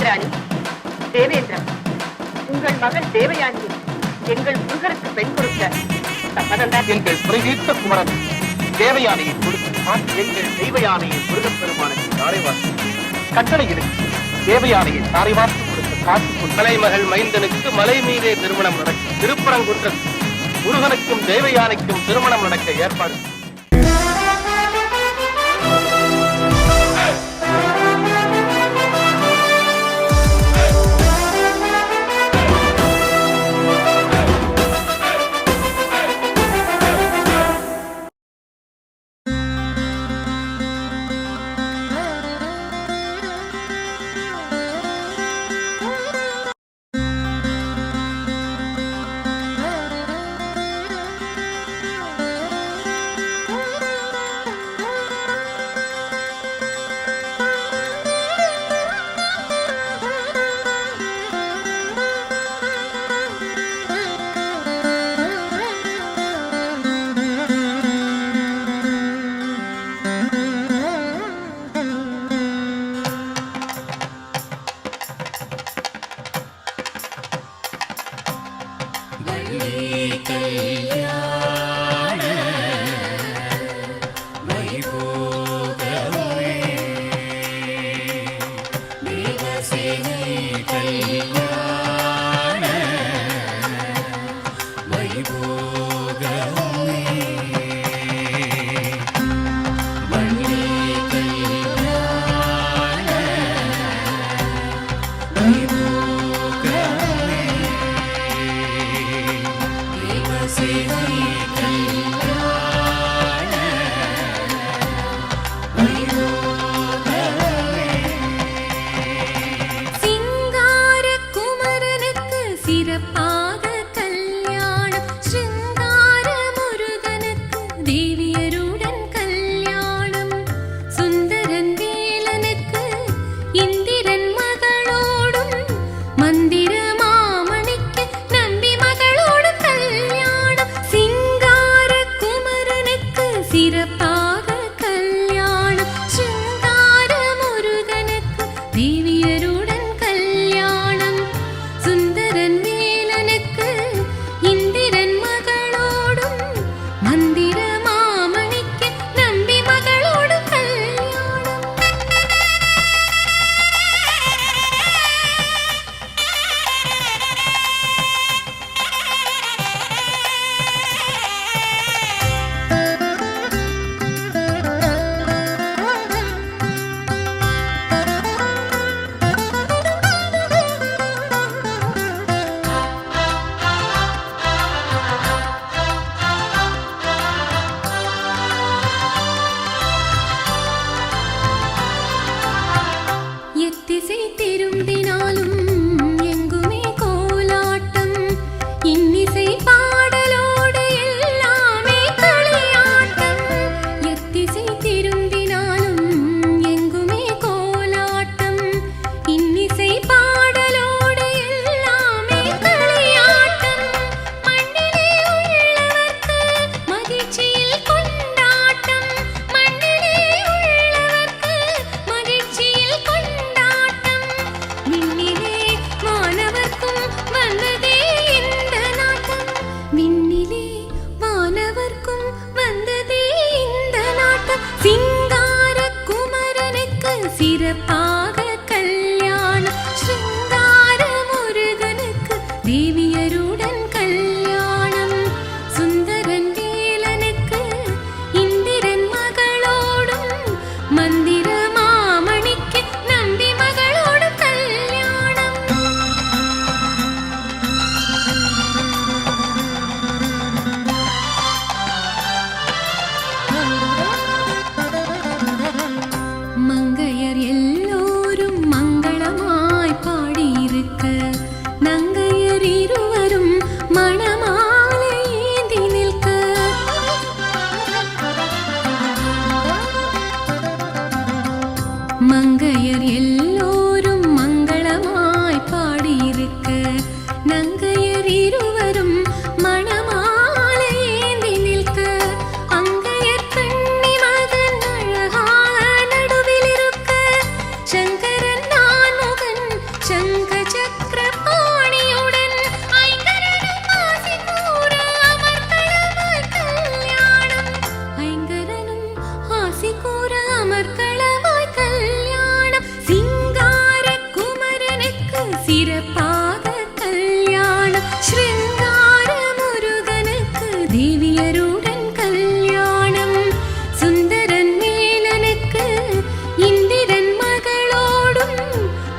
இந்திராணி, தேவேந்திரா, உங்கள் மகள் தேவயானி எங்கள் முருகருக்கு பெண் கொடுக்க சம்மதம்தான். எங்கள் குறைதீர்த்த குமரன் தேவயானையை கொடுத்தான். எங்கள் தெய்வயானையை முருகப் பெருமானுக்கு தாரைவாசி கட்டளையிடு. தேவயானையை தாரைவாசி கொடுத்த காட்டு மலைமகள் மைந்தனுக்கு மலை மீதே திருமணம் நடக்கும். திருப்பரங்குன்றம் முருகனுக்கும் தேவயானைக்கும் திருமணம் நடக்க ஏற்பாடு.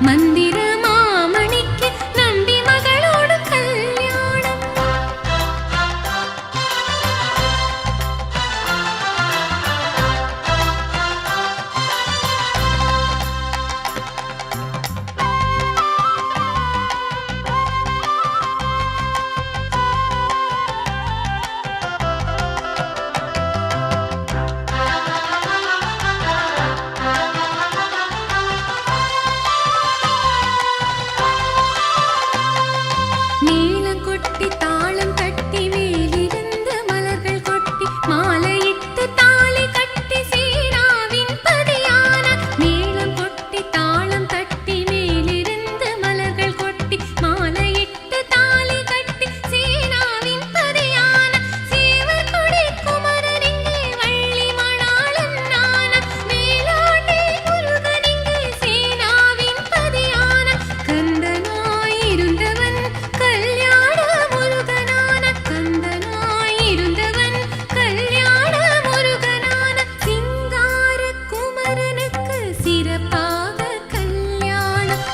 மந்திர மாமணிக்கு நம்பி மகளோடு கல்யாணம். மேளம் கொட்டி தாளம் தட்டி மேலிருந்து மலர்கள் கொட்டி மாலையிட்டு தாலி கட்டி சீனாவின் பதியான. மேளம் கொட்டி தாளம் தட்டி மேலிருந்து மலர்கள் கொட்டி மாலையிட்டு தாலி கட்டி சீனாவின் பதியான. சேவர் கொடி குமரனிங்கே வள்ளி மணாளன் நான. மேலாண்டி முருகனிங்கே சீனாவின் பதியான. கந்தனாயிருந்தவன் கல்யாண முருகனான. கந்தனாயிருந்தவன் கல்யாண முருகனான. சிங்கார குமரனுக்கு சிறப்பாக கல்யாணம்.